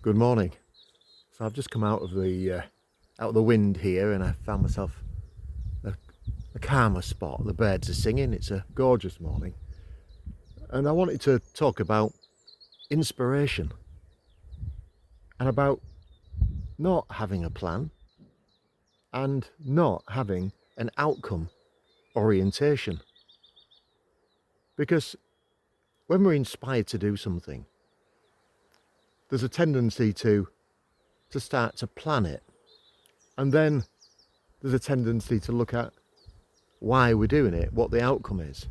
Good morning. So I've just come out of the wind here, and I found myself a calmer spot. The birds are singing. It's a gorgeous morning, and I wanted to talk about inspiration and about not having a plan and not having an outcome orientation. Because when we're inspired to do something, there's a tendency to start to plan it, and then there's a tendency to look at why we're doing it, what the outcome is,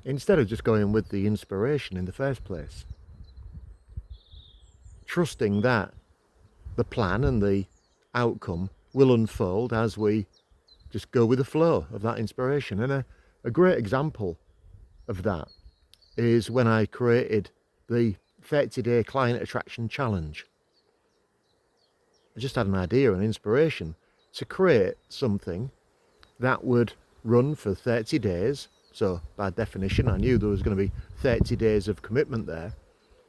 instead of just going with the inspiration in the first place. Trusting that the plan and the outcome will unfold as we just go with the flow of that inspiration. And a great example of that is when I created the 30-day client attraction challenge. I just had an idea, an inspiration to create something that would run for 30 days. So by definition, I knew there was going to be 30 days of commitment there.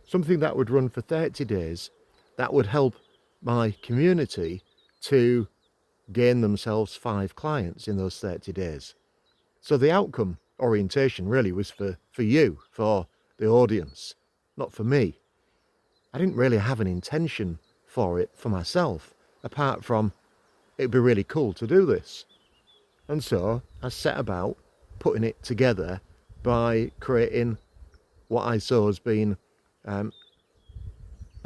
Something that would run for 30 days that would help my community to gain themselves 5 clients in those 30 days. So the outcome orientation really was for you, for the audience, not for me. I didn't really have an intention for it for myself, apart from it'd be really cool to do this. And so I set about putting it together by creating what I saw as being a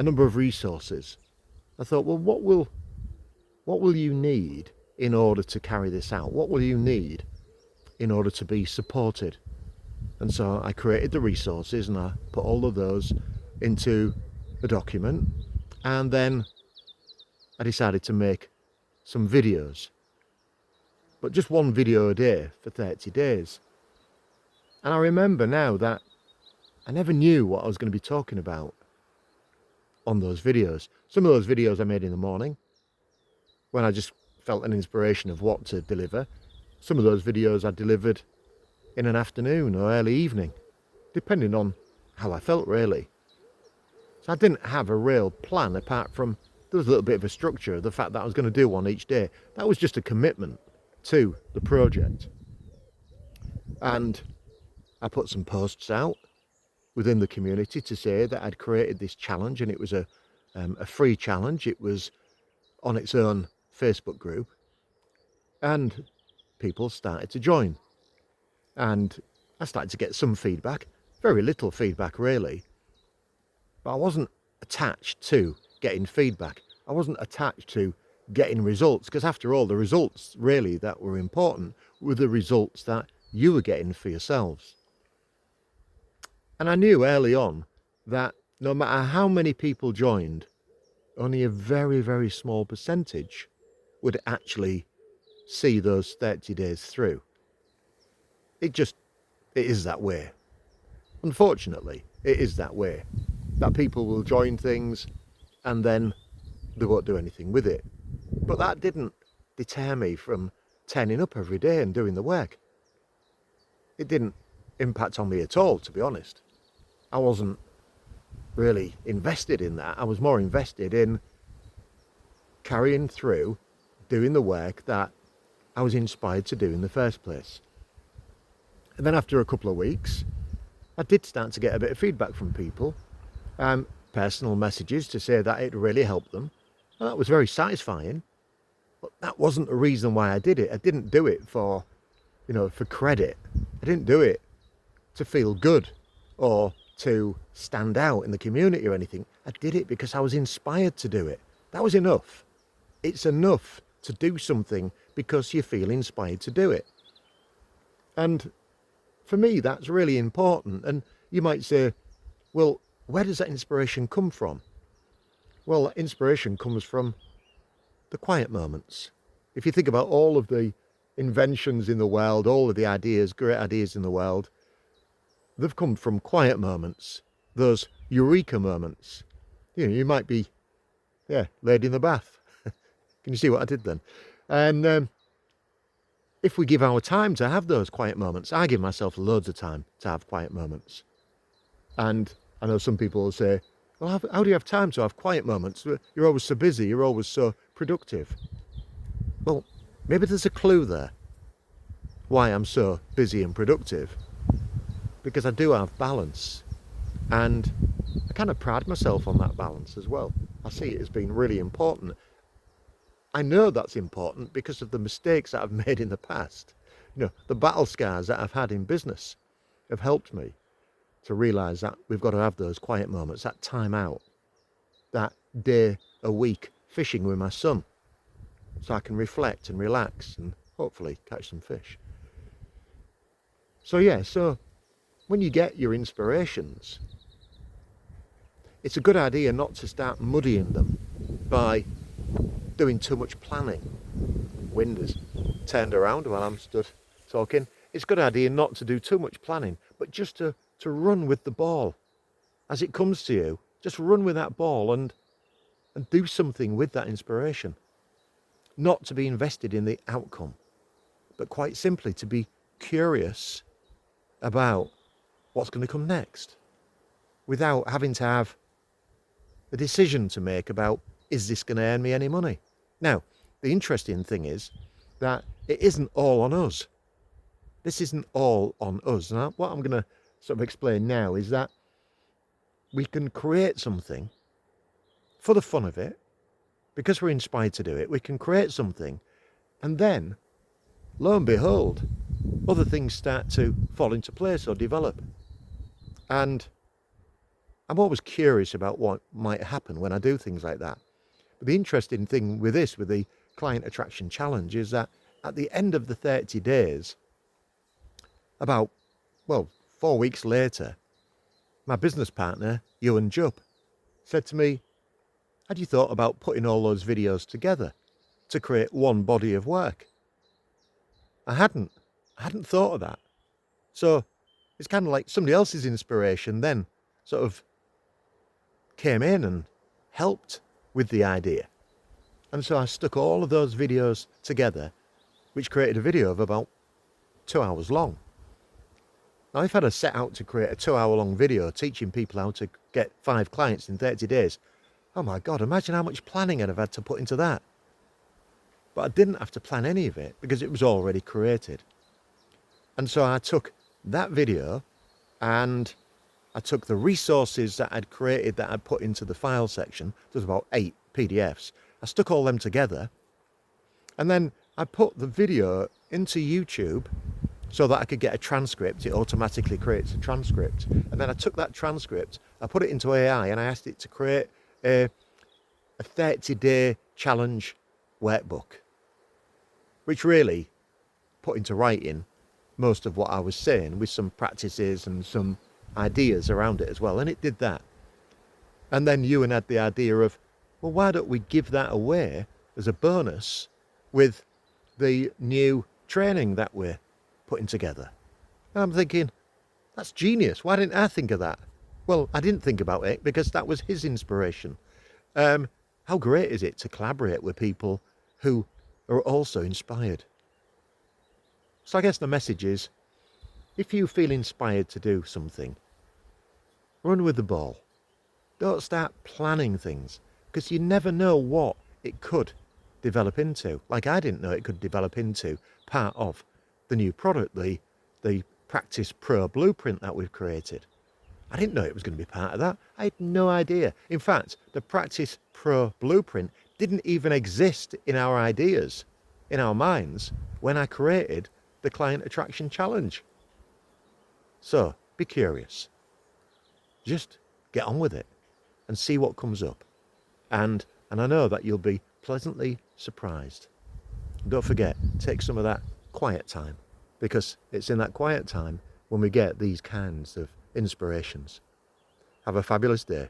number of resources. I thought, well, what will you need in order to carry this out? What will you need in order to be supported? And so I created the resources, and I put all of those into a document, and then I decided to make some videos, but just one video a day for 30 days. And I remember now that I never knew what I was going to be talking about on those videos. Some of those videos I made in the morning when I just felt an inspiration of what to deliver. Some of those videos I delivered in an afternoon or early evening, depending on how I felt, really. So I didn't have a real plan, apart from there was a little bit of a structure, the fact that I was going to do one each day. That was just a commitment to the project. And I put some posts out within the community to say that I'd created this challenge, and it was a free challenge. It was on its own Facebook group, and people started to join. And I started to get some feedback, very little feedback really, but I wasn't attached to getting feedback. I wasn't attached to getting results, because after all, the results really that were important were the results that you were getting for yourselves. And I knew early on that no matter how many people joined, only a very, very small percentage would actually see those 30 days through. It is that way. Unfortunately, it is that way. That people will join things and then they won't do anything with it. But that didn't deter me from turning up every day and doing the work. It didn't impact on me at all, to be honest. I wasn't really invested in that. I was more invested in carrying through, doing the work that I was inspired to do in the first place. And then after a couple of weeks, I did start to get a bit of feedback from people, personal messages to say that it really helped them. And that was very satisfying, but that wasn't the reason why I did it. I didn't do it for credit. I didn't do it to feel good or to stand out in the community or anything. I did it because I was inspired to do it. That was enough. It's enough to do something because you feel inspired to do it. And for me, that's really important. And you might say, well, where does that inspiration come from? Well, that inspiration comes from the quiet moments. If you think about all of the inventions in the world, all of the ideas, great ideas in the world, they've come from quiet moments, those eureka moments. You might be, laid in the bath. Can you see what I did then? And if we give our time to have those quiet moments, I give myself loads of time to have quiet moments. And I know some people will say, Well, how do you have time to have quiet moments? You're always so busy, you're always so productive. Well, maybe there's a clue there why I'm so busy and productive. Because I do have balance, and I kind of pride myself on that balance as well. I see it as being really important. I know that's important because of the mistakes that I've made in the past. The battle scars that I've had in business have helped me to realise that we've got to have those quiet moments, that time out, that day a week fishing with my son, so I can reflect and relax and hopefully catch some fish. So when you get your inspirations, it's a good idea not to start muddying them by doing too much planning. Wind is turned around while I'm stood talking. It's a good idea not to do too much planning, but just to run with the ball. As it comes to you, just run with that ball and do something with that inspiration. Not to be invested in the outcome, but quite simply to be curious about what's going to come next, without having to have a decision to make about, is this going to earn me any money? Now, the interesting thing is that it isn't all on us. This isn't all on us. And what I'm going to sort of explain now is that we can create something for the fun of it, because we're inspired to do it. We can create something, and then, lo and behold, other things start to fall into place or develop. And I'm always curious about what might happen when I do things like that. But the interesting thing with the Client Attraction Challenge, is that at the end of the 30 days, about, 4 weeks later, my business partner, Ewan Jupp, said to me, had you thought about putting all those videos together to create one body of work? I hadn't thought of that. So it's kind of like somebody else's inspiration then sort of came in and helped with the idea. And so I stuck all of those videos together, which created a video of about 2 hours long. Now, if I'd have set out to create a 2-hour long video teaching people how to get 5 clients in 30 days, oh my God, imagine how much planning I'd have had to put into that. But I didn't have to plan any of it because it was already created. And so I took that video and I took the resources that I'd created that I'd put into the file section. There's about 8 PDFs. I stuck all them together, and then I put the video into YouTube so that I could get a transcript. It automatically creates a transcript. And then I took that transcript, I put it into AI, and I asked it to create a 30-day challenge workbook, which really put into writing most of what I was saying, with some practices and some ideas around it as well. And it did that. And then Ewan had the idea of, well, why don't we give that away as a bonus with the new training that we're putting together? And I'm thinking, that's genius. Why didn't I think of that? Well, I didn't think about it because that was his inspiration. How great is it to collaborate with people who are also inspired? So I guess the message is, if you feel inspired to do something, run with the ball. Don't start planning things, because you never know what it could develop into. Like I didn't know it could develop into part of the new product, the Practice Pro blueprint that we've created. I didn't know it was going to be part of that. I had no idea. In fact, the Practice Pro blueprint didn't even exist in our ideas, in our minds, when I created the Client Attraction Challenge. So be curious. Just get on with it and see what comes up. And I know that you'll be pleasantly surprised. Don't forget, take some of that quiet time, because it's in that quiet time when we get these kinds of inspirations. Have a fabulous day.